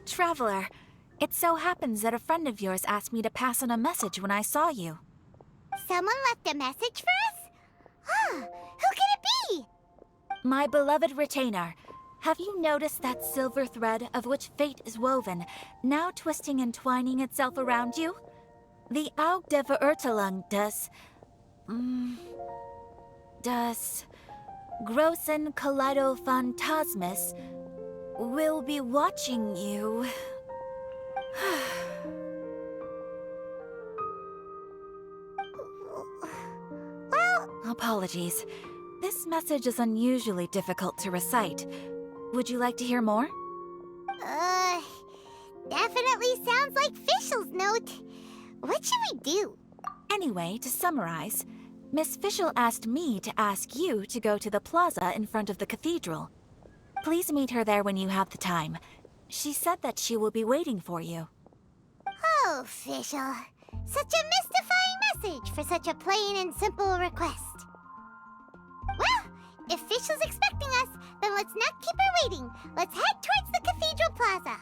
Traveler. It so happens that a friend of yours asked me to pass on a message when I saw you. Someone left a message for us? Huh, who could it be? My beloved retainer. Have you noticed that silver thread of which fate is woven, now twisting and twining itself around you? The Aug der Verurteilung das Großen Kaleido Phantasmus will be watching you. Well, Apologies. This message is unusually difficult to recite. Would you like to hear more? Definitely sounds like Fischl's note. What should we do? Anyway, to summarize, Miss Fischl asked me to ask you to go to the plaza in front of the cathedral. Please meet her there when you have the time. She said that she will be waiting for you. Oh, Fischl. Such a mystifying message for such a plain and simple request. Well, if Fischl's expecting us, then let's not keep her waiting. Let's head towards the cathedral plaza.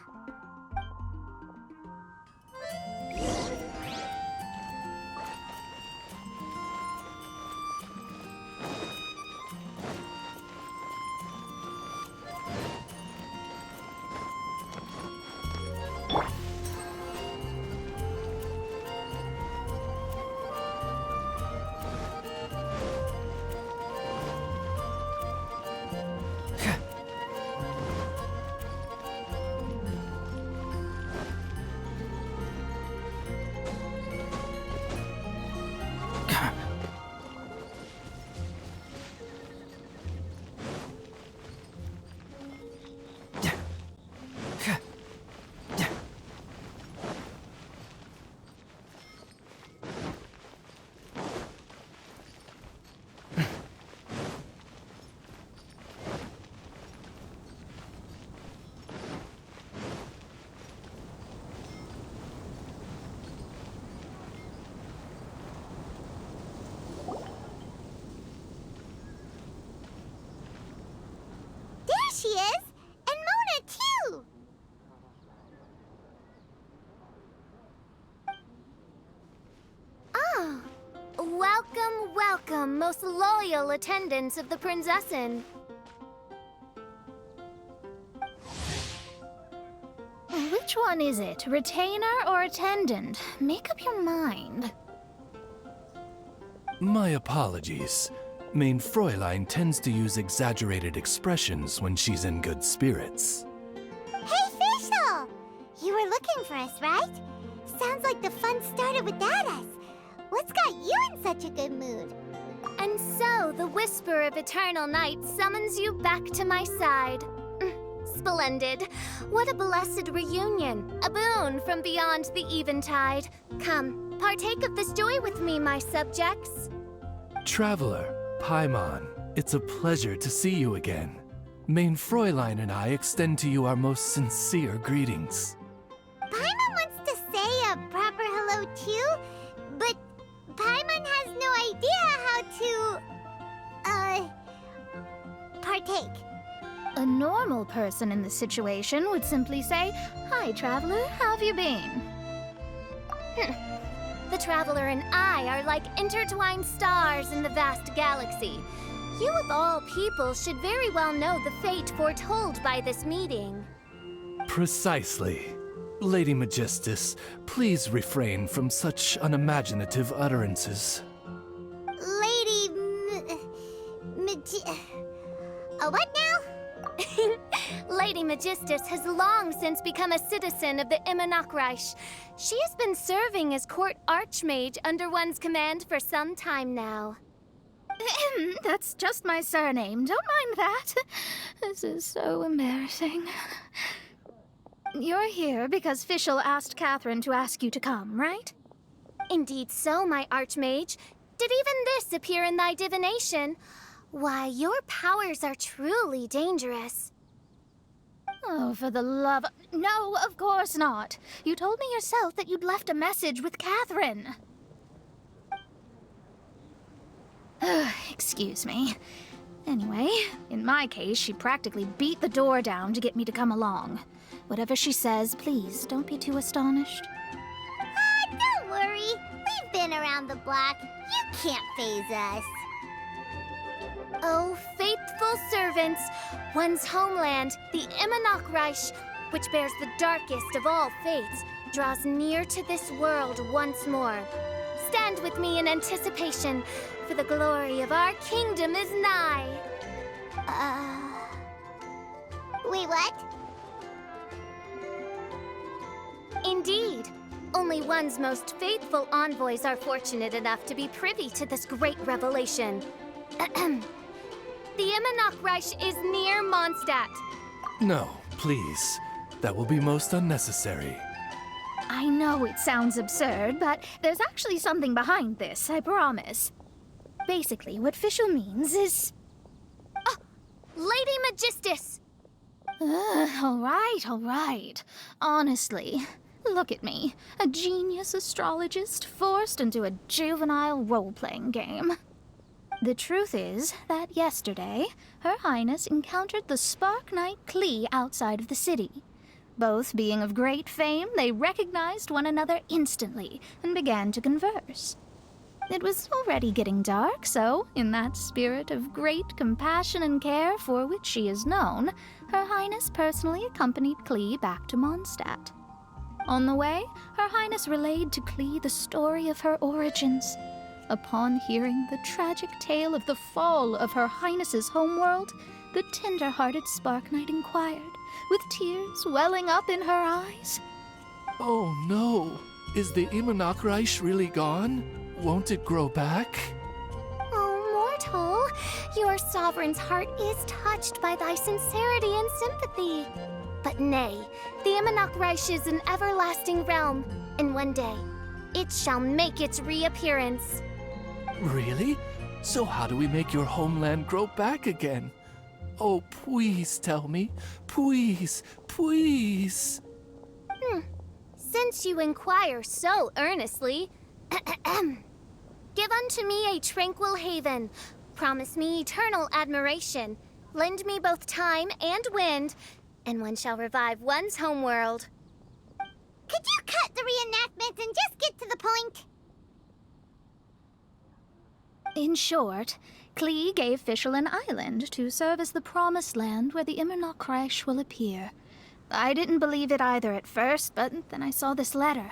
She is! And Mona, too! Oh. Welcome, welcome, most loyal attendants of the Prinzessin. Which one is it? Retainer or attendant? Make up your mind. My apologies. Mein Fräulein tends to use exaggerated expressions when she's in good spirits. Hey, Fischl! You were looking for us, right? Sounds like the fun started without us. What's got you in such a good mood? And so, the whisper of eternal night summons you back to my side. Splendid. What a blessed reunion. A boon from beyond the eventide. Come, partake of this joy with me, my subjects. Traveler, Paimon, it's a pleasure to see you again. Mein Fräulein and I extend to you our most sincere greetings. Paimon wants to say a proper hello too, but Paimon has no idea how to, partake. A normal person in this situation would simply say, "Hi, traveler, how have you been?" The Traveler and I are like intertwined stars in the vast galaxy. You of all people should very well know the fate foretold by this meeting. Precisely. Lady Magistus, please refrain from such unimaginative utterances. Lady what now? Lady Magistus has long since become a citizen of the Immonachreich. She has been serving as court archmage under one's command for some time now. That's just my surname. Don't mind that. This is so embarrassing. You're here because Fischl asked Catherine to ask you to come, right? Indeed so, my archmage. Did even this appear in thy divination? Why, your powers are truly dangerous. Oh, for the love... No, of course not. You told me yourself that you'd left a message with Catherine. Excuse me. Anyway, in my case, she practically beat the door down to get me to come along. Whatever she says, please don't be too astonished. Don't worry. We've been around the block. You can't faze us. Oh, faithful servants, one's homeland, the Immonok which bears the darkest of all fates, draws near to this world once more. Stand with me in anticipation, for the glory of our kingdom is nigh. Wait, what? Indeed. Only one's most faithful envoys are fortunate enough to be privy to this great revelation. The Immonok is near Mondstadt. No, please. That will be most unnecessary. I know it sounds absurd, but there's actually something behind this, I promise. Basically, what Fischl means is... Lady Magistus! All right. Honestly, look at me. A genius astrologist forced into a juvenile role-playing game. The truth is that yesterday, Her Highness encountered the Spark Knight Klee outside of the city. Both being of great fame, they recognized one another instantly and began to converse. It was already getting dark, so, in that spirit of great compassion and care for which she is known, Her Highness personally accompanied Klee back to Mondstadt. On the way, Her Highness relayed to Klee the story of her origins. Upon hearing the tragic tale of the fall of Her Highness's homeworld, the tender-hearted Spark Knight inquired, with tears welling up in her eyes. Oh no! Is the Immonok really gone? Won't it grow back? Oh, mortal, your sovereign's heart is touched by thy sincerity and sympathy. But nay, the Immonok is an everlasting realm, and one day, it shall make its reappearance. Really? So how do we make your homeland grow back again? Oh, please tell me. Please. Since you inquire so earnestly, give unto me a tranquil haven, promise me eternal admiration, lend me both time and wind, and one shall revive one's homeworld. Could you cut the reenactment and just get to the point? In short, Klee gave Fischl an island to serve as the promised land where the Immonok will appear. I didn't believe it either at first, but then I saw this letter.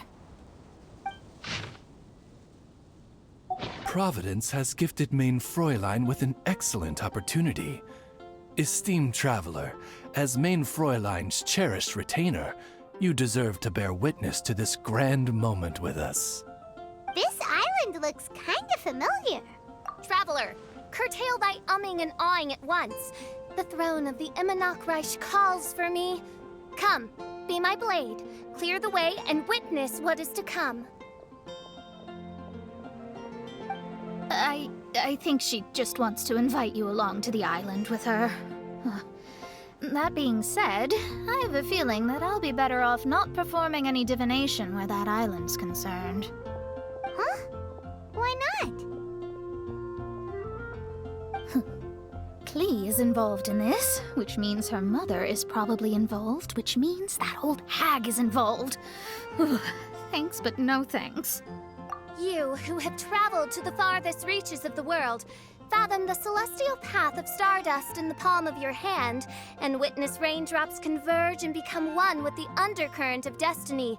Providence has gifted Main Fräulein with an excellent opportunity. Esteemed traveler, as Main Fräulein's cherished retainer, you deserve to bear witness to this grand moment with us. This island looks kinda familiar. Traveler, curtail thy umming and awing at once. The throne of the Immonok calls for me. Come, be my blade, clear the way, and witness what is to come. I think she just wants to invite you along to the island with her. That being said, I have a feeling that I'll be better off not performing any divination where that island's concerned. Huh? Why not? Klee is involved in this, which means her mother is probably involved, which means that old hag is involved. Thanks, but no thanks. You, who have traveled to the farthest reaches of the world, fathom the celestial path of stardust in the palm of your hand, and witness raindrops converge and become one with the undercurrent of destiny.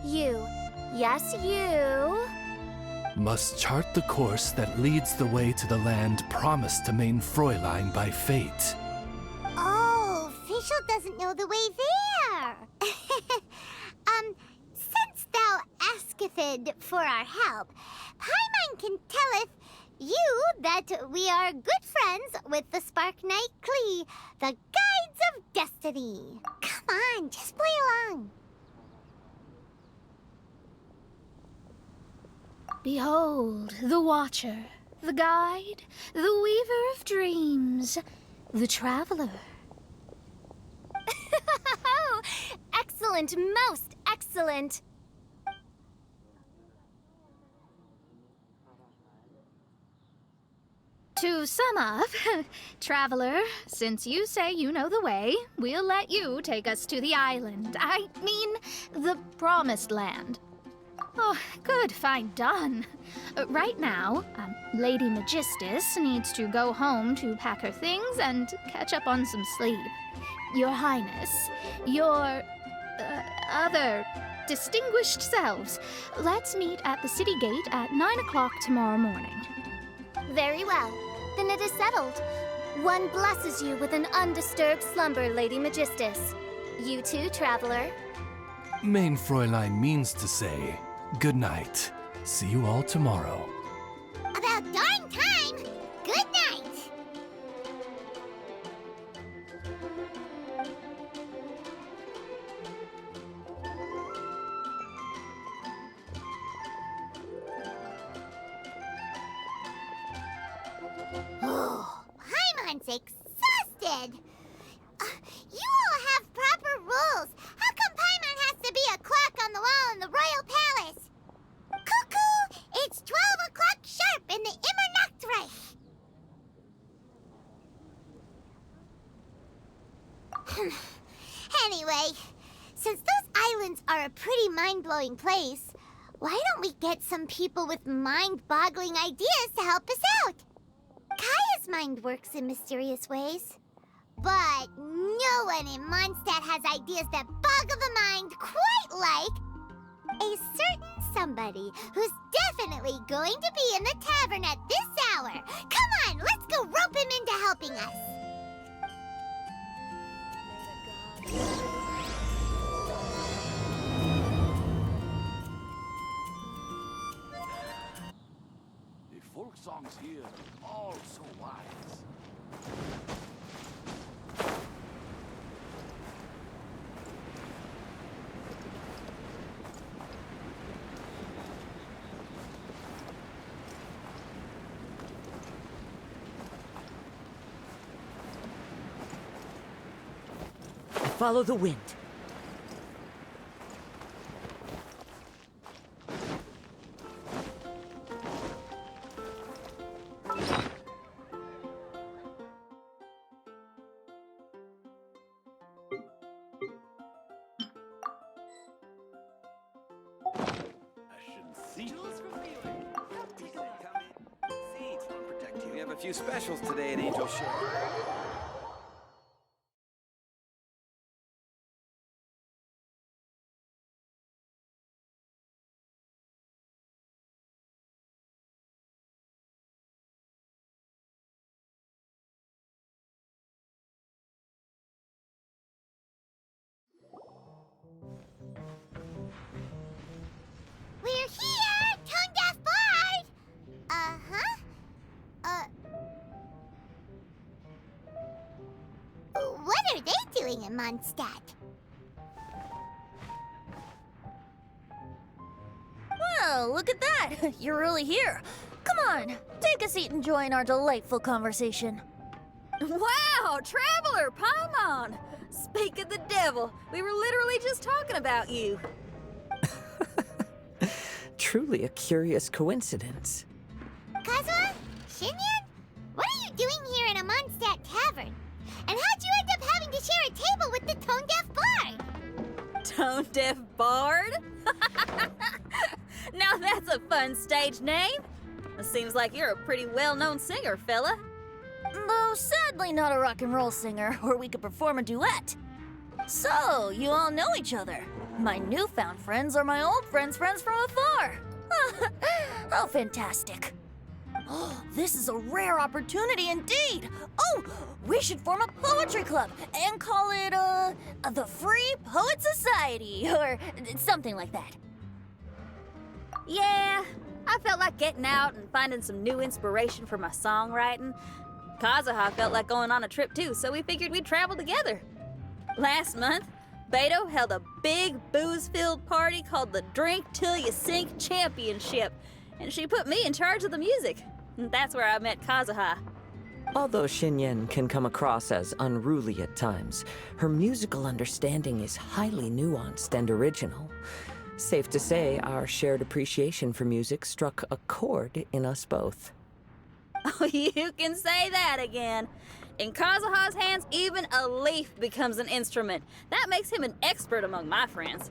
You, yes you... must chart the course that leads the way to the land promised to Main Fräulein by fate. Oh, Fischl doesn't know the way there. Since thou asketh for our help, Paimon can telleth you that we are good friends with the Spark Knight Klee, the Guides of Destiny. Come on, just play along. Behold, the Watcher, the Guide, the Weaver of Dreams, the Traveler. Excellent, most excellent. To sum up, Traveler, since you say you know the way, we'll let you take us to the island. I mean, the Promised Land. Oh, good, fine, done. Right now, Lady Magistus needs to go home to pack her things and catch up on some sleep. Your Highness, your other distinguished selves, let's meet at the city gate at 9 o'clock tomorrow morning. Very well. Then it is settled. One blesses you with an undisturbed slumber, Lady Magistus. You too, Traveler. Main Fräulein means to say, good night. See you all tomorrow. About darn time! Good night! Oh, Paimon's exhausted! You all have proper rules. How come Paimon has to be a clock on the wall in the royal palace? Cuckoo! It's 12 o'clock sharp in the Immernachtreich! Anyway, since those islands are a pretty mind-blowing place, why don't we get some people with mind-boggling ideas to help us out? Kaya's mind works in mysterious ways. But no one in Mondstadt has ideas that boggle the mind quite like a certain somebody who's definitely going to be in the tavern at this hour. Come on, let's go rope him into helping us. The folk songs here, all so wise. Follow the wind. We have a few specials today at Angel Shore. We're here, Tone-Deaf Bard! Uh-huh. What are they doing in Mondstadt? Well, look at that! You're really here. Come on, take a seat and join our delightful conversation. Wow, Traveler, Paimon! Speak of the devil, we were literally just talking about you. Truly a curious coincidence. Kazuha? Shinyan? What are you doing here in a Mondstadt tavern? And how'd you end up having to share a table with the Tone-Deaf Bard? Tone-Deaf Bard? Now that's a fun stage name. It seems like you're a pretty well-known singer, fella. Though sadly not a rock and roll singer, or we could perform a duet. So, you all know each other. My newfound friends are my old friends' friends from afar. How fantastic. Oh, this is a rare opportunity indeed. Oh, we should form a poetry club and call it, the Free Poet Society, or something like that. Yeah, I felt like getting out and finding some new inspiration for my songwriting. Kazuha felt like going on a trip too, so we figured we'd travel together. Last month, Beto held a big booze-filled party called the Drink Till You Sink Championship, and she put me in charge of the music. And that's where I met Kazuha. Although Shinyen can come across as unruly at times, her musical understanding is highly nuanced and original. Safe to say, our shared appreciation for music struck a chord in us both. Oh, you can say that again. In Kazuha's hands, even a leaf becomes an instrument. That makes him an expert among my friends.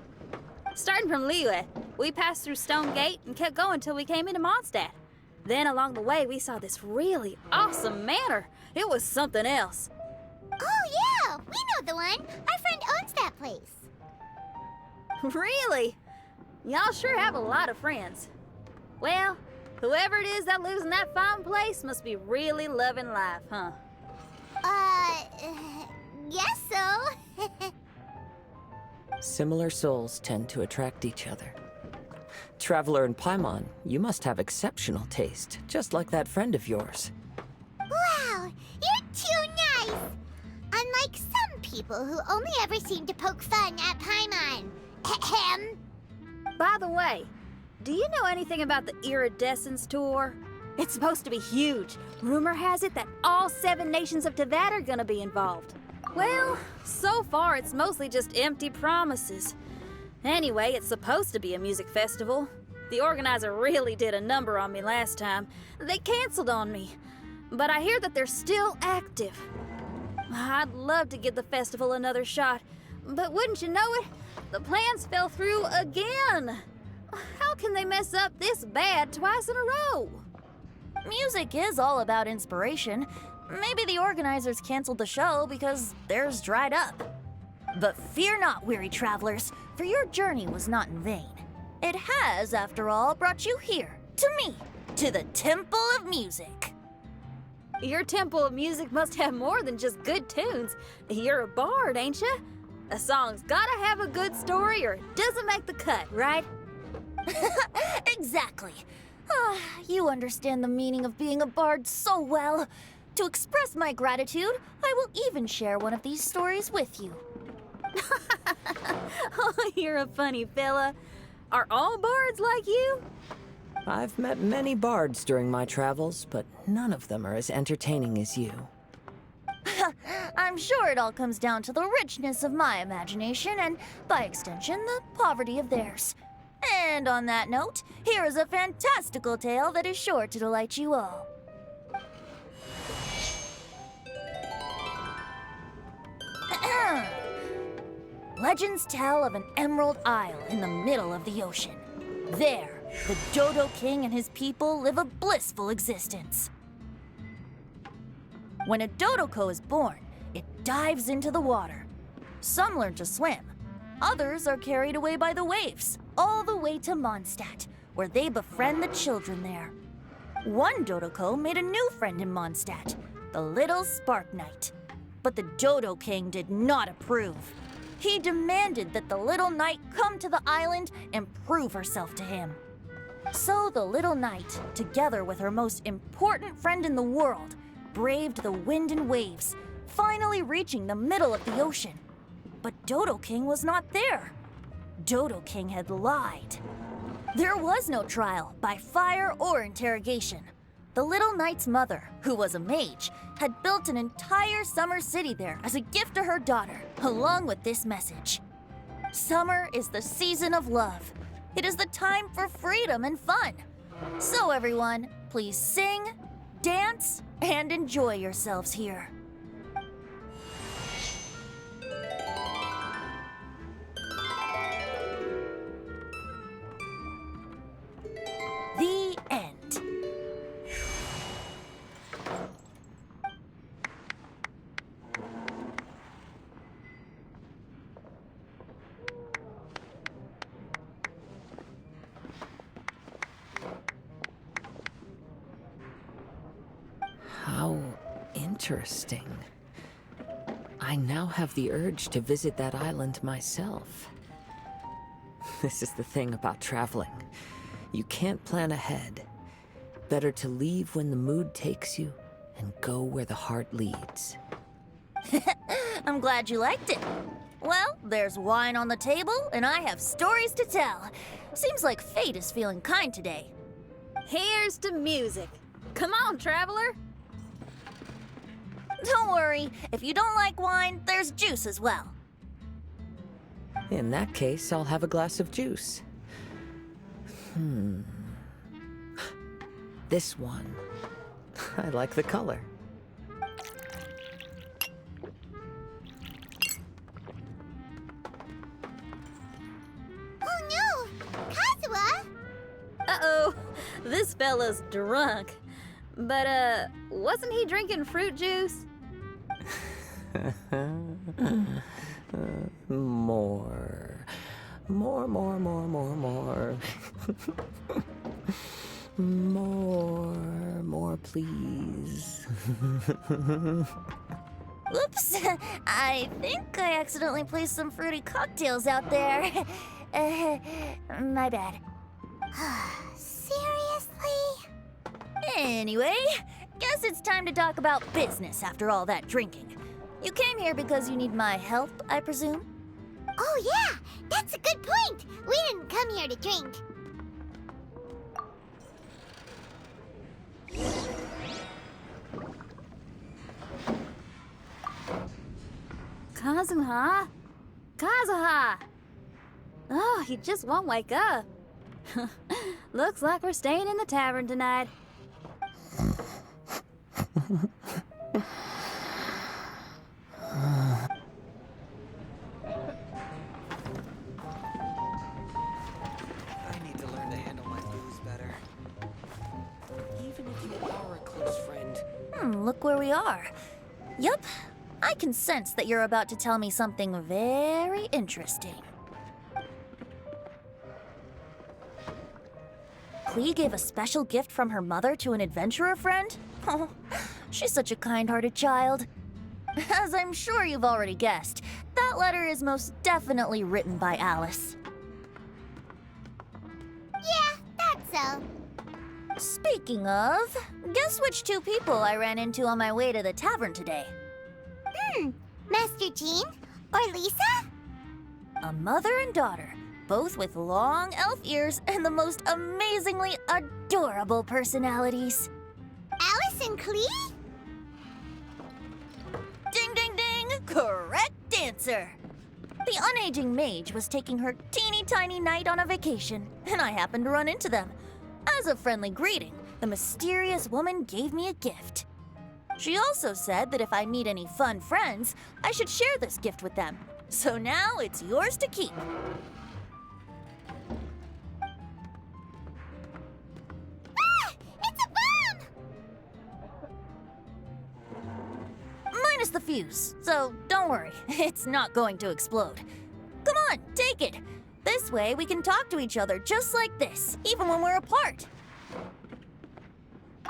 Starting from Liyue, we passed through Stone Gate and kept going till we came into Mondstadt. Then along the way, we saw this really awesome manor. It was something else. Oh, yeah, we know the one. Our friend owns that place. Really? Y'all sure have a lot of friends. Well, whoever it is that lives in that fine place must be really loving life, huh? Guess so. Similar souls tend to attract each other. Traveler and Paimon, you must have exceptional taste, just like that friend of yours. Wow, you're too nice. Unlike some people who only ever seem to poke fun at Paimon. Ahem. By the way, do you know anything about the Iridescence Tour? It's supposed to be huge. Rumor has it that all 7 nations of Tevat are gonna be involved. Well, so far it's mostly just empty promises. Anyway, it's supposed to be a music festival. The organizer really did a number on me last time. They canceled on me. But I hear that they're still active. I'd love to give the festival another shot. But wouldn't you know it, the plans fell through again. How can they mess up this bad twice in a row? Music is all about inspiration. Maybe the organizers canceled the show because theirs dried up. But fear not, weary travelers, for your journey was not in vain. It has, after all, brought you here, to me, to the Temple of Music. Your Temple of Music must have more than just good tunes. You're a bard, ain't ya? A song's gotta have a good story or it doesn't make the cut, right? Exactly. You understand the meaning of being a bard so well. To express my gratitude, I will even share one of these stories with you. Oh, you're a funny fella. Are all bards like you? I've met many bards during my travels, but none of them are as entertaining as you. I'm sure it all comes down to the richness of my imagination and, by extension, the poverty of theirs. And on that note, here is a fantastical tale that is sure to delight you all. Legends tell of an emerald isle in the middle of the ocean. There, the Dodo King and his people live a blissful existence. When a Dodoko is born, it dives into the water. Some learn to swim. Others are carried away by the waves, all the way to Mondstadt, where they befriend the children there. One Dodoko made a new friend in Mondstadt, the little Spark Knight. But the Dodo King did not approve. He demanded that the little knight come to the island and prove herself to him. So the little knight, together with her most important friend in the world, braved the wind and waves, finally reaching the middle of the ocean. But Dodo King was not there. Dodo King had lied. There was no trial by fire or interrogation. The little knight's mother, who was a mage, had built an entire summer city there as a gift to her daughter, along with this message. Summer is the season of love. It is the time for freedom and fun. So everyone, please sing, dance, and enjoy yourselves here. The end. How interesting. I now have the urge to visit that island myself. This is the thing about traveling. You can't plan ahead. Better to leave when the mood takes you and go where the heart leads. I'm glad you liked it. Well, there's wine on the table, and I have stories to tell. Seems like fate is feeling kind today. Here's to music. Come on, traveler. Don't worry, if you don't like wine, there's juice as well. In that case, I'll have a glass of juice. This one. I like the color. Oh no! Kazuha! Uh-oh, this fella's drunk. But, wasn't he drinking fruit juice? More. More. More, please. Oops, I think I accidentally placed some fruity cocktails out there. My bad. Seriously? Anyway, guess it's time to talk about business after all that drinking. You came here because you need my help, I presume? Oh yeah, that's a good point. We didn't come here to drink. Kazuha? Kazuha! Oh, he just won't wake up. Looks like we're staying in the tavern tonight. I need to learn to handle my booze better. Even if you are a close friend. Look where we are. Yup, I can sense that you're about to tell me something very interesting. Klee gave a special gift from her mother to an adventurer friend? Oh, she's such a kind-hearted child. As I'm sure you've already guessed, that letter is most definitely written by Alice. Yeah, that's so. Speaking of, guess which two people I ran into on my way to the tavern today? Master Jean? Or Lisa? A mother and daughter, both with long elf ears and the most amazingly adorable personalities. Alice and Klee? Ding, ding, ding! Correct answer! The unaging mage was taking her teeny tiny knight on a vacation, and I happened to run into them. As a friendly greeting, the mysterious woman gave me a gift. She also said that if I meet any fun friends, I should share this gift with them. So now it's yours to keep. Ah! It's a bomb! Minus the fuse, so don't worry, it's not going to explode. Come on, take it. This way we can talk to each other just like this, even when we're apart.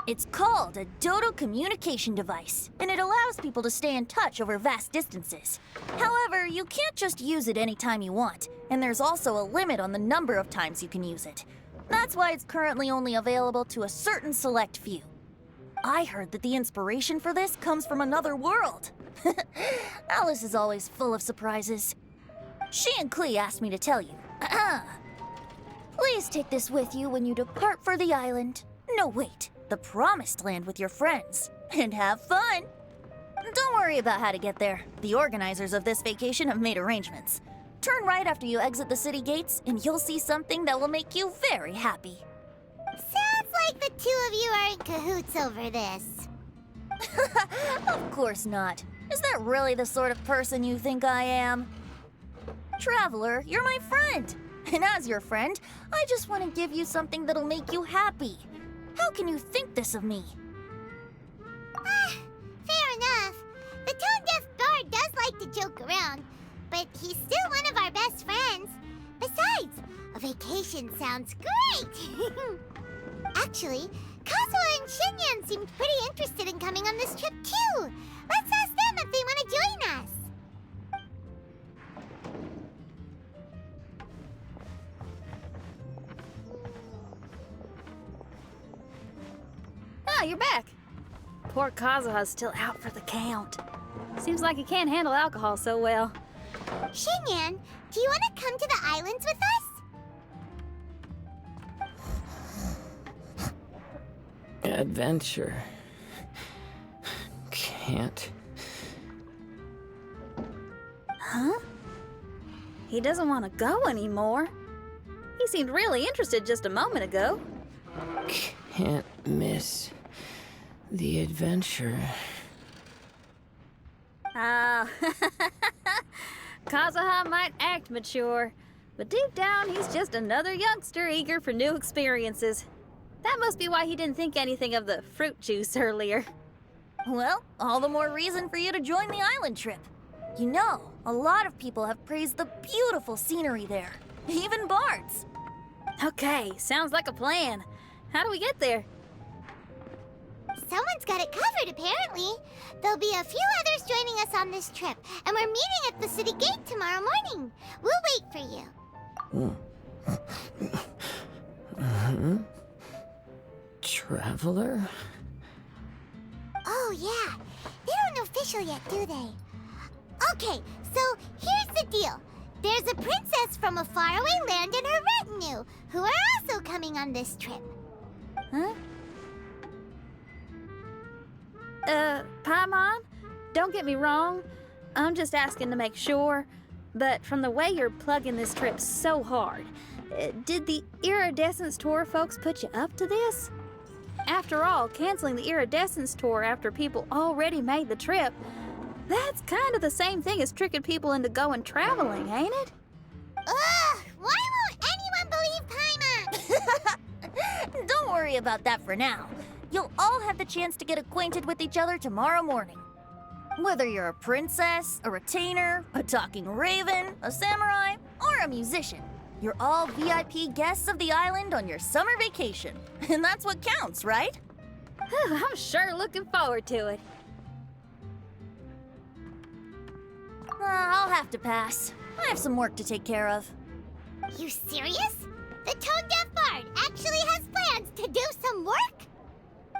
It's called a Dodo communication device, and it allows people to stay in touch over vast distances. However, you can't just use it anytime you want, and there's also a limit on the number of times you can use it. That's why it's currently only available to a certain select few. I heard that the inspiration for this comes from another world. Alice is always full of surprises. She and Klee asked me to tell you. Please take this with you when you depart for the island. No, wait. The Promised Land with your friends. And have fun. Don't worry about how to get there. The organizers of this vacation have made arrangements. Turn right after you exit the city gates, and you'll see something that will make you very happy. Sounds like the two of you are in cahoots over this. Of course not. Is that really the sort of person you think I am? Traveler, you're my friend. And as your friend, I just want to give you something that'll make you happy. How can you think this of me? Fair enough. The tone-deaf bard does like to joke around, but he's still one of our best friends. Besides, a vacation sounds great! Actually, Kazuha and Shinyan seemed pretty interested in coming on this trip too. Let's ask them if they want to join us. Ah, you're back. Poor Kazuha's still out for the count. Seems like he can't handle alcohol so well. Shinyan, do you want to come to the islands with us? Adventure. Can't. Huh? He doesn't want to go anymore. He seemed really interested just a moment ago. Can't miss The adventure. Ah, Kazuha might act mature, but deep down he's just another youngster eager for new experiences. That must be why he didn't think anything of the fruit juice earlier. Well, all the more reason for you to join the island trip. You know, a lot of people have praised the beautiful scenery there. Even bards. Okay, sounds like a plan. How do we get there? Someone's got it covered, apparently. There'll be a few others joining us on this trip, and we're meeting at the city gate tomorrow morning. We'll wait for you. Traveler? Oh, yeah. They don't know official yet, do they? Okay, so here's the deal. There's a princess from a faraway land and her retinue, who are also coming on this trip. Huh? Paimon, don't get me wrong. I'm just asking to make sure. But from the way you're plugging this trip so hard, did the Iridescence Tour folks put you up to this? After all, canceling the Iridescence Tour after people already made the trip, that's kind of the same thing as tricking people into going traveling, ain't it? Ugh! Why won't anyone believe Paimon? Don't worry about that for now. You'll all have the chance to get acquainted with each other tomorrow morning. Whether you're a princess, a retainer, a talking raven, a samurai, or a musician, you're all VIP guests of the island on your summer vacation. And that's what counts, right? I'm sure looking forward to it. I'll have to pass. I have some work to take care of. You serious? The tone-deaf bard actually has plans to do some work?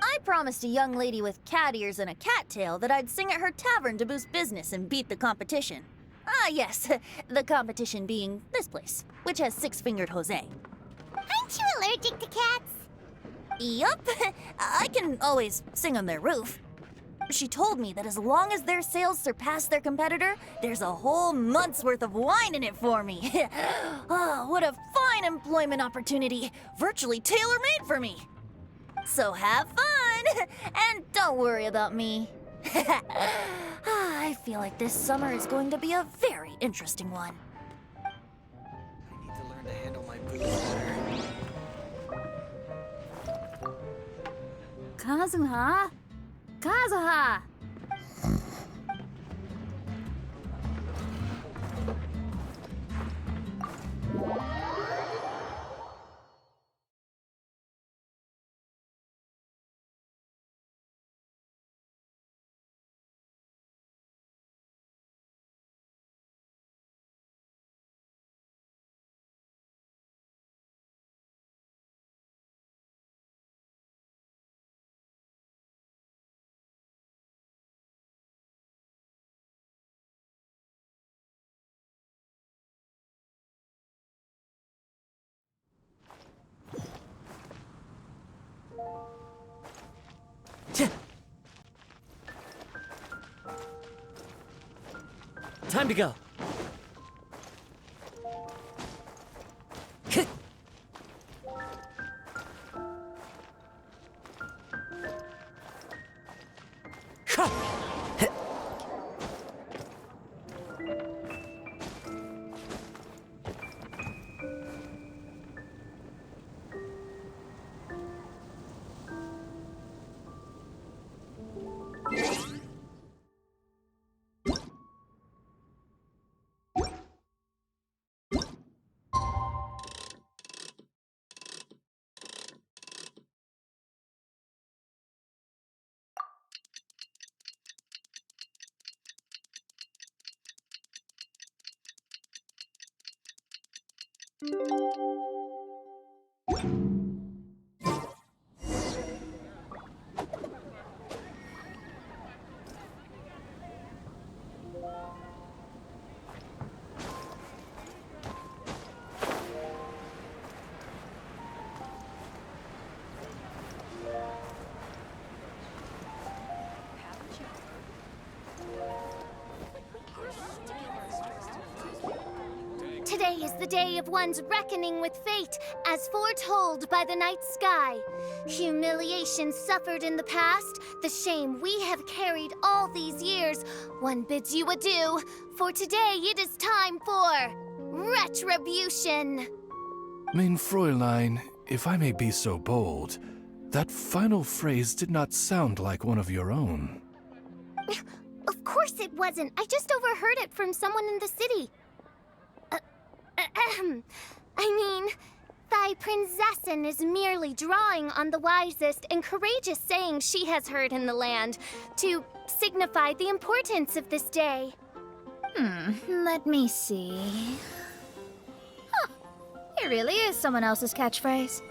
I promised a young lady with cat ears and a cat tail that I'd sing at her tavern to boost business and beat the competition. Ah, yes, the competition being this place, which has six-fingered Jose. Aren't you allergic to cats? Yup, I can always sing on their roof. She told me that as long as their sales surpass their competitor, there's a whole month's worth of wine in it for me. Oh, what a fine employment opportunity, virtually tailor-made for me. So have fun, and don't worry about me. I feel like this summer is going to be a very interesting one. I need to learn to handle my booze better. Kazuha? Kazuha! Time to go. Today is is the day of one's reckoning with fate, as foretold by the night sky. Humiliation suffered in the past, the shame we have carried all these years, one bids you adieu, for today it is time for retribution. Mein Fräulein, if I may be so bold, that final phrase did not sound like one of your own. Of course it wasn't. I just overheard it from someone in the city. I mean, thy prinzessin is merely drawing on the wisest and courageous sayings she has heard in the land to signify the importance of this day. Let me see. Huh, it really is someone else's catchphrase.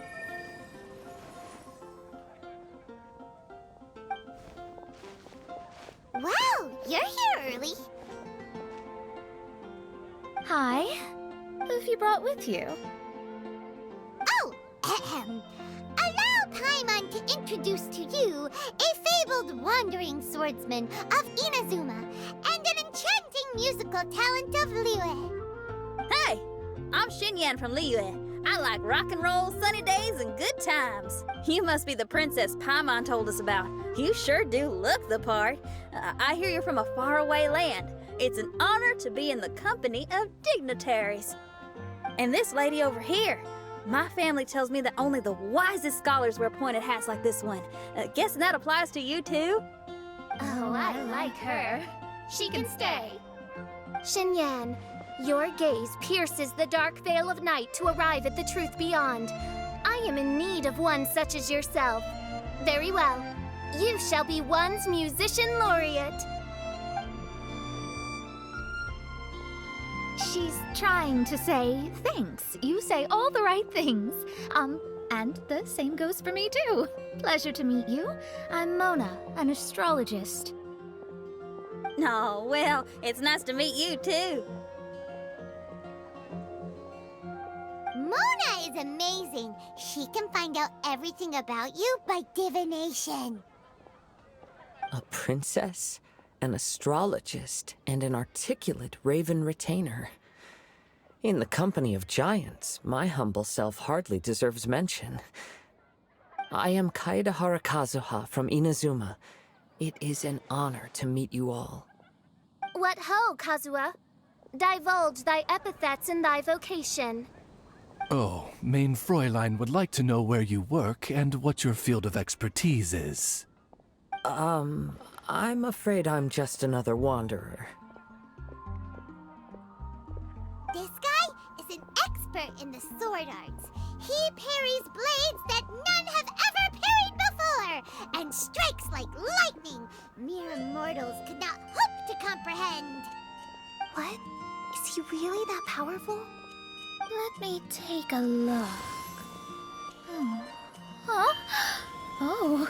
Wow, you're here early. Hi. Who have you brought with you? Oh, allow Paimon to introduce to you a fabled wandering swordsman of Inazuma and an enchanting musical talent of Liyue. Hey, I'm Xinyan from Liyue. I like rock and roll, sunny days, and good times. You must be the princess Paimon told us about. You sure do look the part. I hear you're from a faraway land. It's an honor to be in the company of dignitaries. And this lady over here, my family tells me that only the wisest scholars wear pointed hats like this one. Guessing that applies to you too? Oh, I like her. She can stay. Xinyan, your gaze pierces the dark veil of night to arrive at the truth beyond. I am in need of one such as yourself. Very well. You shall be one's musician laureate. She's trying to say thanks. You say all the right things. And the same goes for me too. Pleasure to meet you. I'm Mona, an astrologist. Oh, well, it's nice to meet you too. Mona is amazing. She can find out everything about you by divination. A princess, an astrologist, and an articulate raven retainer. In the company of giants, my humble self hardly deserves mention. I am Kaeda Harakazuha from Inazuma. It is an honor to meet you all. What ho, Kazuha? Divulge thy epithets and thy vocation. Oh, Mein Fräulein would like to know where you work and what your field of expertise is. I'm afraid I'm just another wanderer. This guy is an expert in the sword arts. He parries blades that none have ever parried before, and strikes like lightning mere mortals could not hope to comprehend. What? Is he really that powerful? Let me take a look. Huh? Oh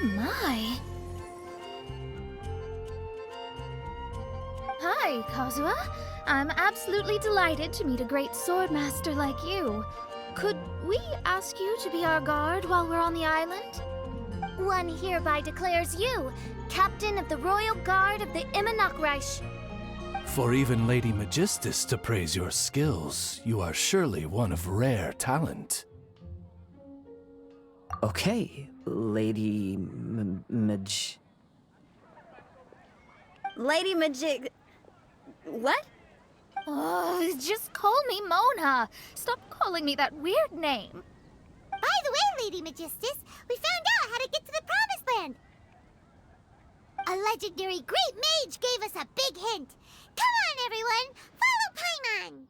my. Hi, Kazuha. I'm absolutely delighted to meet a great swordmaster like you. Could we ask you to be our guard while we're on the island? One hereby declares you captain of the Royal Guard of the Immanakreich. For even Lady Magistus to praise your skills, you are surely one of rare talent. Okay, Lady Lady Majig... What? Oh, just call me Mona. Stop calling me that weird name. By the way, Lady Magistus, we found out how to get to the Promised Land. A legendary great mage gave us a big hint. Come on, everyone! Follow Paimon!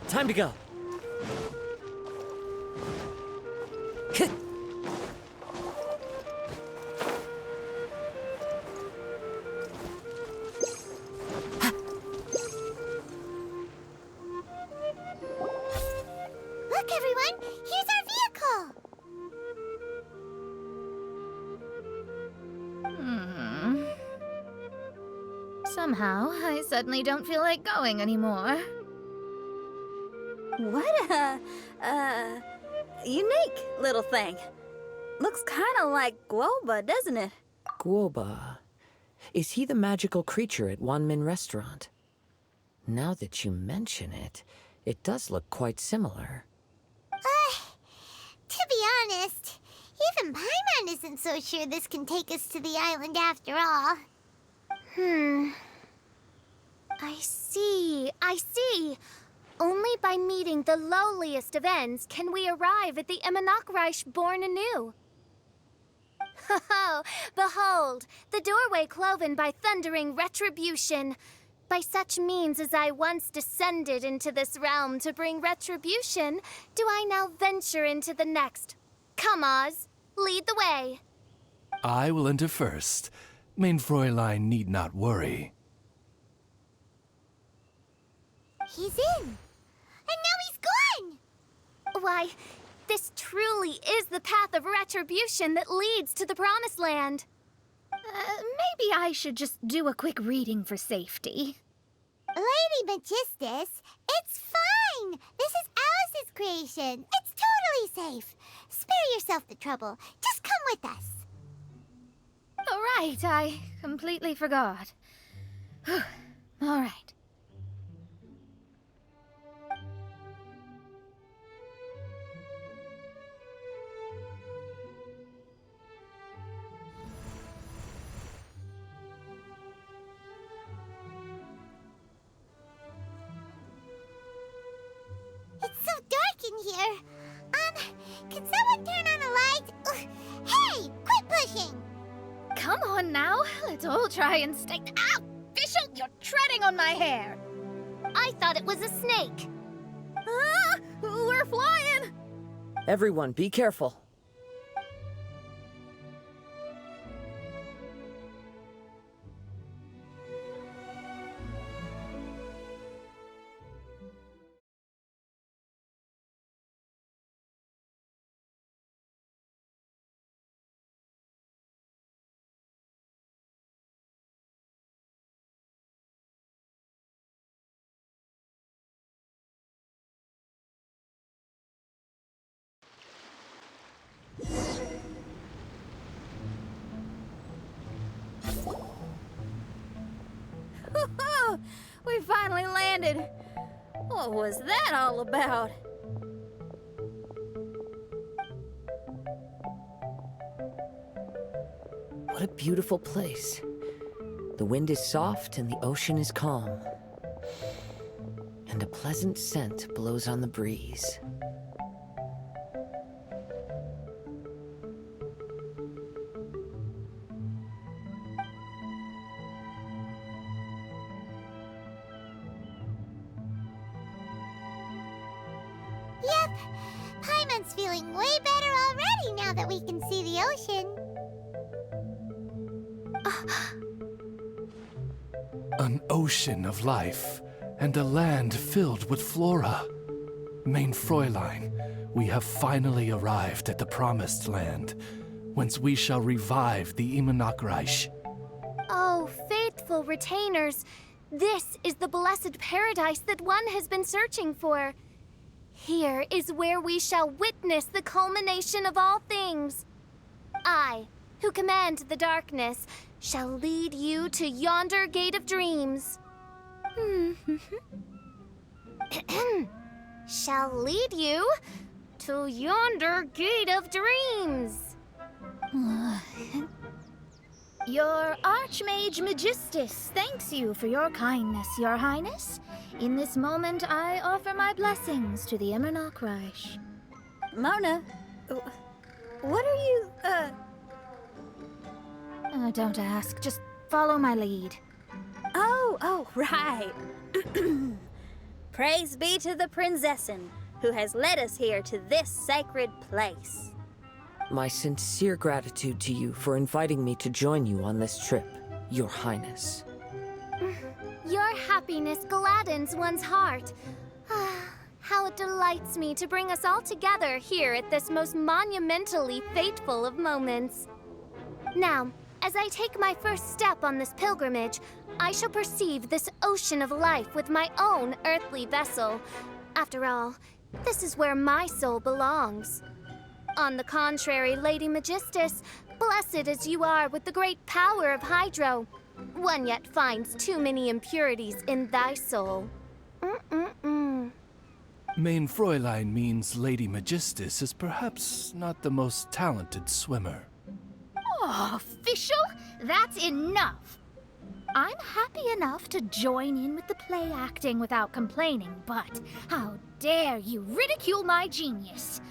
Time to go. Look, everyone! Here's our vehicle! So, Somehow, I suddenly don't feel like going anymore. What unique little thing. Looks kind of like Guoba, doesn't it? Guoba. Is he the magical creature at Wanmin Restaurant? Now that you mention it, it does look quite similar. To be honest, even Paimon isn't so sure this can take us to the island after all. I see. Only by meeting the lowliest of ends can we arrive at the Imanakreich born anew. Ho, behold, the doorway cloven by thundering retribution. By such means as I once descended into this realm to bring retribution, do I now venture into the next. Come, Oz, lead the way. I will enter first. Main Fräulein need not worry. He's in! And now he's gone! Why, this truly is the path of retribution that leads to the Promised Land. Maybe I should just do a quick reading for safety. Lady Magistus, it's fine! This is Alice's creation. It's totally safe. Spare yourself the trouble. Just come with us. Oh, right, I completely forgot. All right. It's so dark in here. Can someone turn on a light? Ugh. Hey, quit pushing! Come on now, let's all try and stay. Ow! Bishop, you're treading on my hair! I thought it was a snake. Ah! We're flying! Everyone, be careful. We finally landed. What was that all about? What a beautiful place. The wind is soft and the ocean is calm. And a pleasant scent blows on the breeze. Yep, Paimon's feeling way better already now that we can see the ocean. An ocean of life, and a land filled with flora. Main Fräulein, we have finally arrived at the Promised Land, whence we shall revive the Imanakreich. Oh, faithful retainers, this is the blessed paradise that one has been searching for. Here is where we shall witness the culmination of all things. I, who command the darkness, shall lead you to yonder gate of dreams. Shall lead you to yonder gate of dreams. Your Archmage Magistus thanks you for your kindness, Your Highness. In this moment, I offer my blessings to the Imanakreich. Mona, what are you, Don't ask, just follow my lead. Oh, right. Praise be to the Prinzessin, who has led us here to this sacred place. My sincere gratitude to you for inviting me to join you on this trip, Your Highness. Your happiness gladdens one's heart. How it delights me to bring us all together here at this most monumentally fateful of moments. Now, As I take my first step on this pilgrimage, I shall perceive this ocean of life with my own earthly vessel. After all, this is where my soul belongs. On the contrary, Lady Magistus, blessed as you are with the great power of Hydro, one yet finds too many impurities in thy soul. Main Fräulein means Lady Magistus is perhaps not the most talented swimmer. Oh, Fischl, that's enough. I'm happy enough to join in with the play acting without complaining, but how dare you ridicule my genius?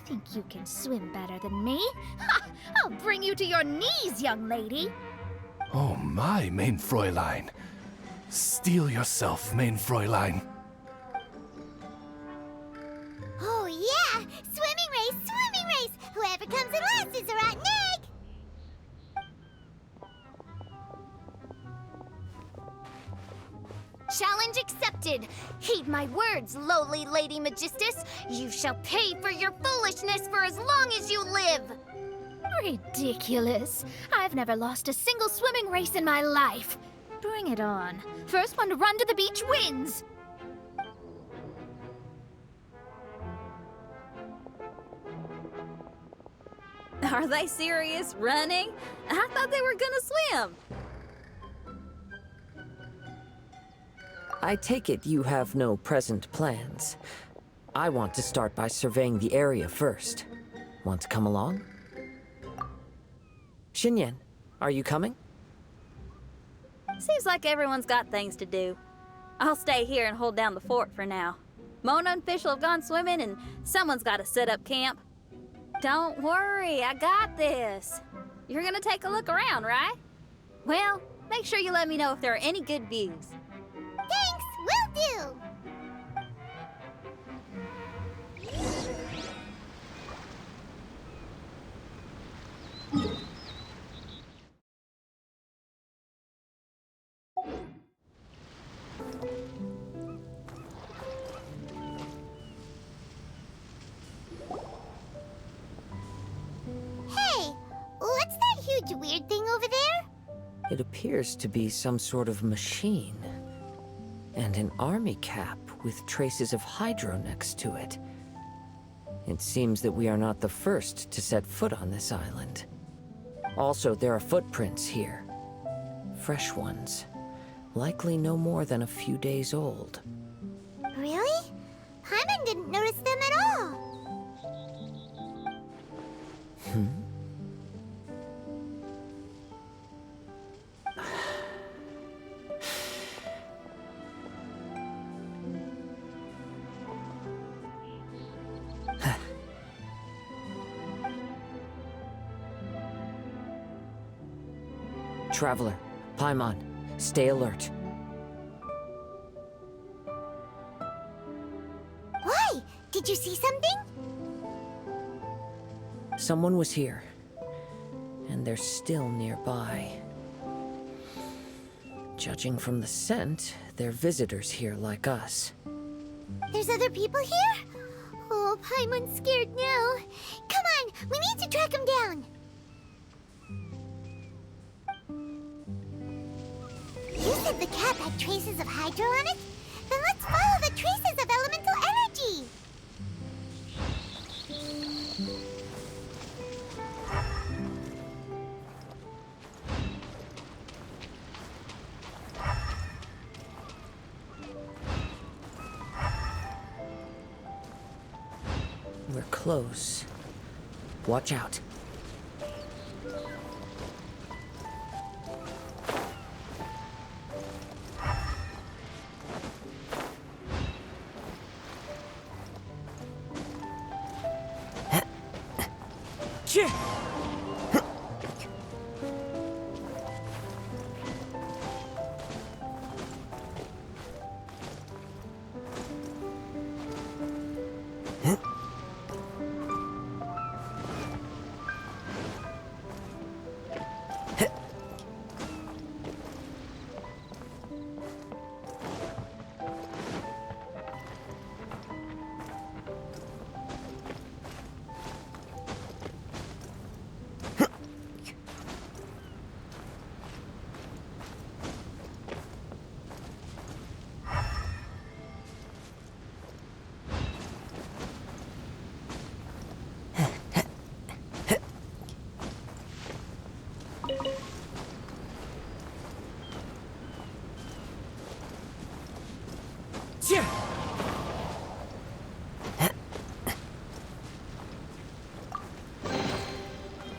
Think you can swim better than me? Ha! I'll bring you to your knees, young lady. Oh my, Main Fräulein. Steel yourself, Main Fräulein. Oh yeah! Swimming race! Swimming race! Whoever comes in last is a rotten egg! Challenge accepted. Heed my words, lowly Lady Magistus. You shall pay for your foolishness for as long as you live. Ridiculous. I've never lost a single swimming race in my life. Bring it on. First one to run to the beach wins. Are they serious? Running? I thought they were gonna swim. I take it you have no present plans. I want to start by surveying the area first. Want to come along? Xinyan, are you coming? Seems like everyone's got things to do. I'll stay here and hold down the fort for now. Mona and Fischl have gone swimming, and someone's got to set up camp. Don't worry, I got this. You're gonna take a look around, right? Well, make sure you let me know if there are any good views. Thanks, will do! Hey, what's that huge weird thing over there? It appears to be some sort of machine. And an army cap with traces of Hydro next to it. It seems that we are not the first to set foot on this island. Also, there are footprints here. Fresh ones. Likely no more than a few days old. Really? Paimon didn't notice them at all. Traveler, Paimon, stay alert. Why? Did you see something? Someone was here. And they're still nearby. Judging from the scent, they're visitors here like us. There's other people here? Oh, Paimon's scared now. Come on, we need to track him down. You said the cap had traces of Hydro on it? Then let's follow the traces of elemental energy! We're close. Watch out.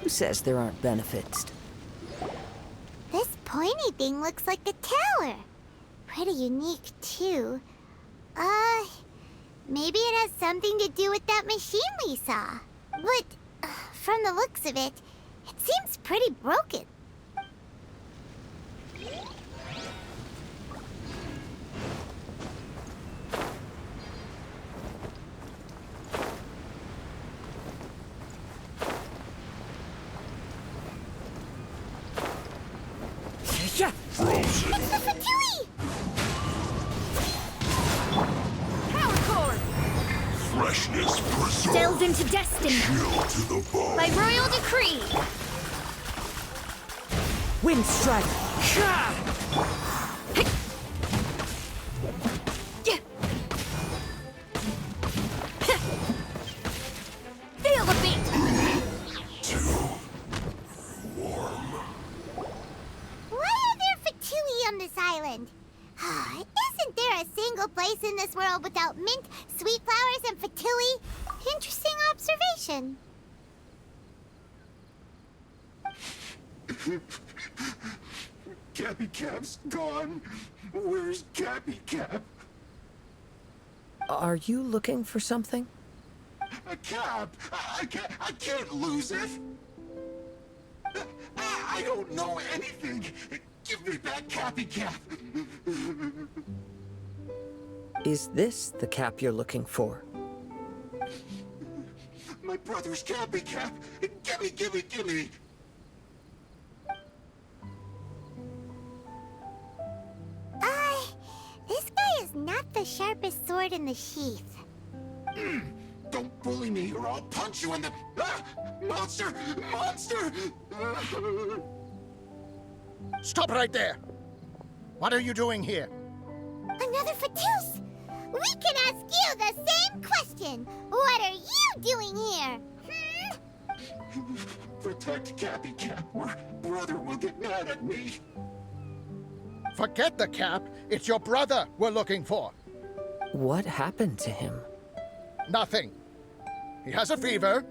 Who says there aren't benefits? This pointy thing looks like a tower. Pretty unique, too. Maybe it has something to do with that machine we saw. But, from the looks of it, it seems pretty broken. It's the Fatui! Power core! Freshness preserved. Delve into destiny Chill to the bone. by royal decree. Wind strike! Feel the beat! Too warm. Why are there Fatui on this island? Isn't there a single place in this world without mint, sweet flowers, and Fatui? Interesting observation. Cappy Cap's gone. Where's Cappy Cap? Are you looking for something? A cap! I can't lose it! I don't know anything! Give me back Cappy Cap! Is this the cap you're looking for? My brother's Cappy Cap! Gimme! This guy is not the sharpest sword in the sheath. Don't bully me or I'll punch you in the... Monster! Stop right there! What are you doing here? Another Fatus! We can ask you the same question! What are you doing here? Protect Cappy Cap or brother will get mad at me. Forget the cap. It's your brother we're looking for. What happened to him? Nothing. He has a fever.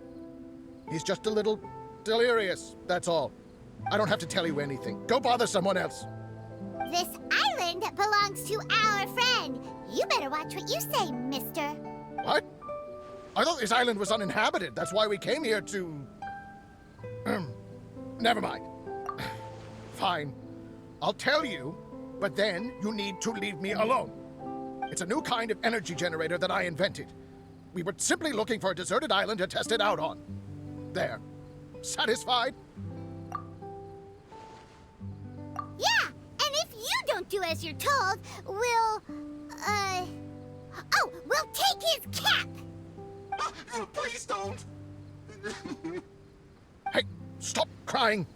He's just a little delirious, that's all. I don't have to tell you anything. Go bother someone else. This island belongs to our friend. You better watch what you say, mister. What? I thought this island was uninhabited. That's why we came here to... Never mind. Fine. I'll tell you, but then you need to leave me alone. It's a new kind of energy generator that I invented. We were simply looking for a deserted island to test it out on. There. Satisfied? Yeah, and if you don't do as you're told, we'll take his cap! Please don't! Hey, stop crying.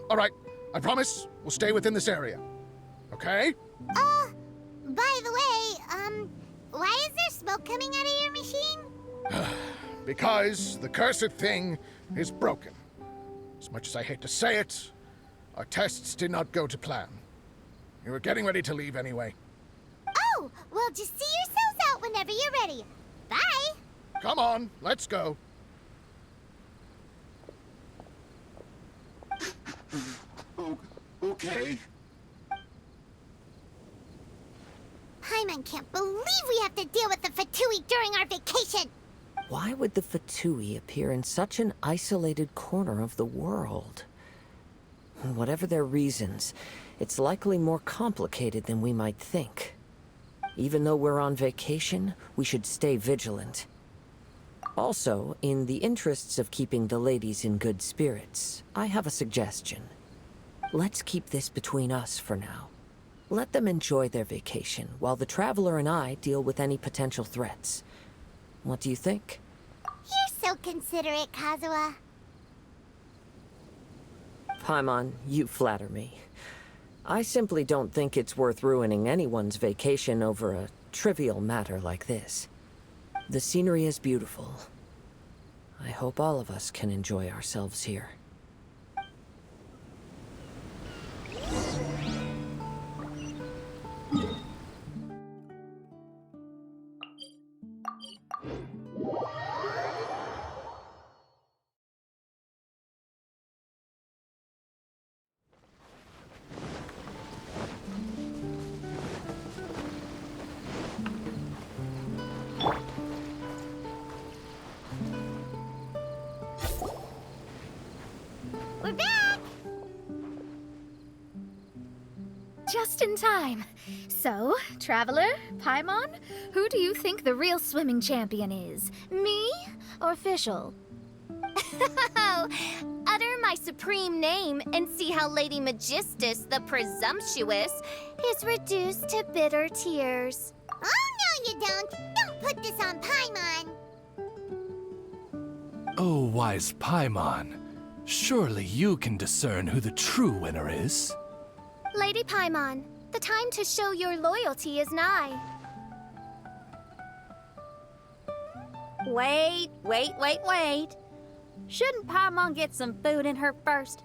All right, I promise we'll stay within this area. Okay? By the way, why is there smoke coming out of your machine? Because the cursed thing is broken. As much as I hate to say it, our tests did not go to plan. We were getting ready to leave anyway. Oh, well, just see yourselves out whenever you're ready. Bye! Come on, let's go. Okay. Paimon can't believe we have to deal with the Fatui during our vacation! Why would the Fatui appear in such an isolated corner of the world? Whatever their reasons, it's likely more complicated than we might think. Even though we're on vacation, we should stay vigilant. Also, in the interests of keeping the ladies in good spirits, I have a suggestion. Let's keep this between us for now. Let them enjoy their vacation, while the Traveler and I deal with any potential threats. What do you think? You're so considerate, Kazuha. Paimon, you flatter me. I simply don't think it's worth ruining anyone's vacation over a trivial matter like this. The scenery is beautiful. I hope all of us can enjoy ourselves here. We're back! Just in time. So, Traveler, Paimon, who do you think the real swimming champion is? Me or Fischl? Utter my supreme name and see how Lady Magistus the Presumptuous is reduced to bitter tears. Oh, no you don't! Don't put this on Paimon! Oh, wise Paimon. Surely you can discern who the true winner is. Lady Paimon, the time to show your loyalty is nigh. Wait. Shouldn't Paimon get some food in her first?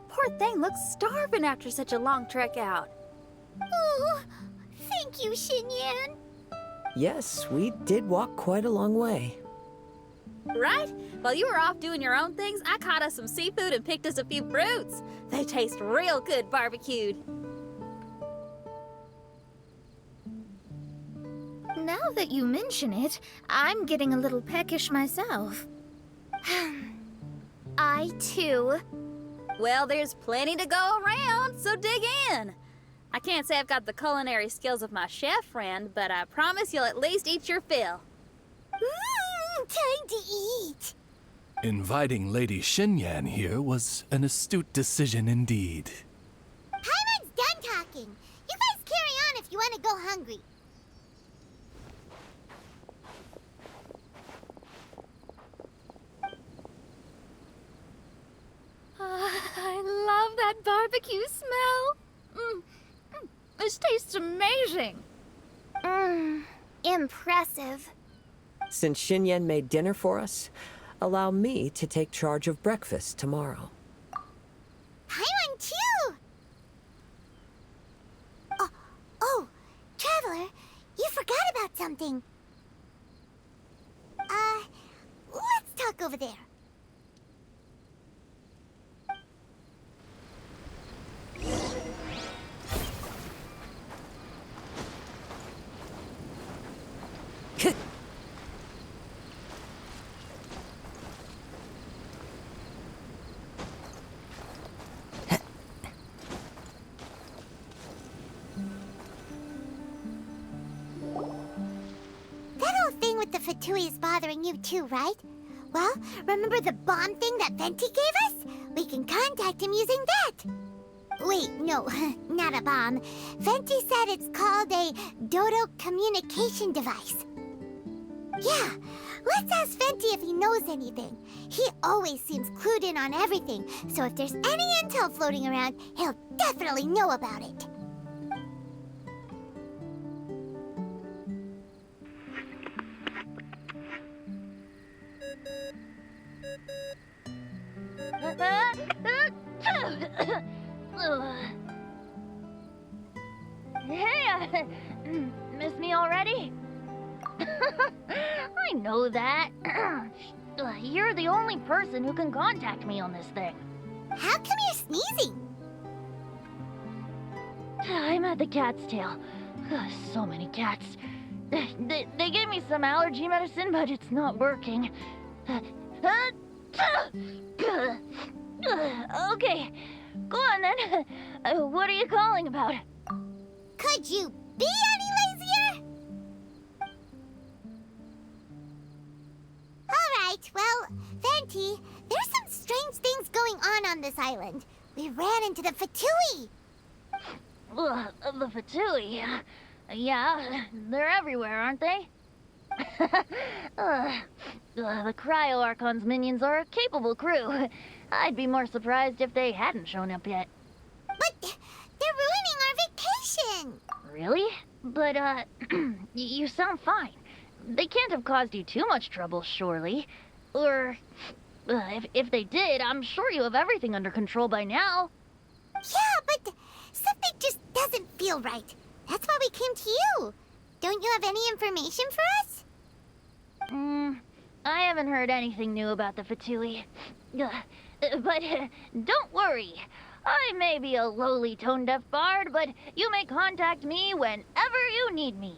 Poor thing looks starving after such a long trek out. Oh, thank you, Xinyan. Yes, we did walk quite a long way. Right? While you were off doing your own things, I caught us some seafood and picked us a few fruits. They taste real good barbecued. Now that you mention it, I'm getting a little peckish myself. I, too. Well, there's plenty to go around, so dig in. I can't say I've got the culinary skills of my chef friend, but I promise you'll at least eat your fill. Time to eat. Inviting Lady Xinyan here was an astute decision indeed. Paimon's done talking. You guys carry on if you want to go hungry. I love that barbecue smell. This tastes amazing. Impressive. Since Xinyan made dinner for us, allow me to take charge of breakfast tomorrow. Paimon too! Oh, Traveler, you forgot about something. Let's talk over there. The Fatui is bothering you too, right? Well, remember the bomb thing that Venti gave us? We can contact him using that. Wait, no, not a bomb. Venti said it's called a Dodo communication device. Yeah, let's ask Venti if he knows anything. He always seems clued in on everything, so if there's any intel floating around, he'll definitely know about it. Hey, miss me already? I know that. You're the only person who can contact me on this thing. How come you're sneezing? I'm at the cat's tail. So many cats. They gave me some allergy medicine, but it's not working. Okay, go on then. What are you calling about? Could you be any lazier? Alright, well, Venti, there's some strange things going on this island. We ran into the Fatui. The Fatui? Yeah, they're everywhere, aren't they? The Cryo Archon's minions are a capable crew. I'd be more surprised if they hadn't shown up yet. But they're ruining our vacation. Really? But, you sound fine. They can't have caused you too much trouble, surely. Or, if they did, I'm sure you have everything under control by now. Yeah, but something just doesn't feel right. That's why we came to you. Don't you have any information for us? I haven't heard anything new about the Fatui. But don't worry. I may be a lowly tone-deaf bard, but you may contact me whenever you need me.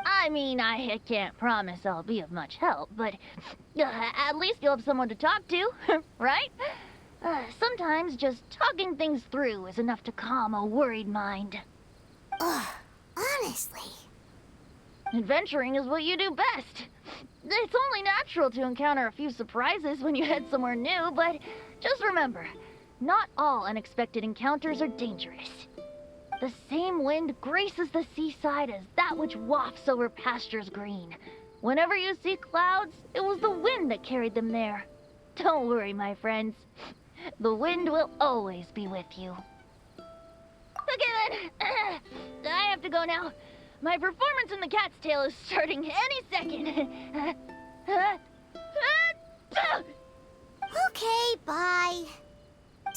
I mean, I can't promise I'll be of much help, but at least you'll have someone to talk to, right? Sometimes just talking things through is enough to calm a worried mind. Ugh, honestly. Adventuring is what you do best. It's only natural to encounter a few surprises when you head somewhere new, but just remember, not all unexpected encounters are dangerous. The same wind graces the seaside as that which wafts over pastures green. Whenever you see clouds, it was the wind that carried them there. Don't worry, my friends. The wind will always be with you. Okay then, I have to go now. My performance in the Cat's Tail is starting any second. Okay, bye.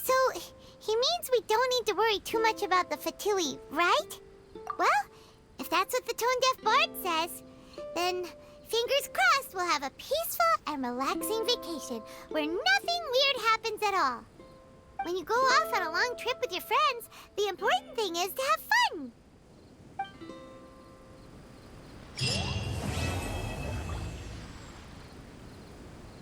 So, he means we don't need to worry too much about the Fatui, right? Well, if that's what the tone-deaf bard says, then fingers crossed we'll have a peaceful and relaxing vacation where nothing weird happens at all. When you go off on a long trip with your friends, the important thing is to have fun.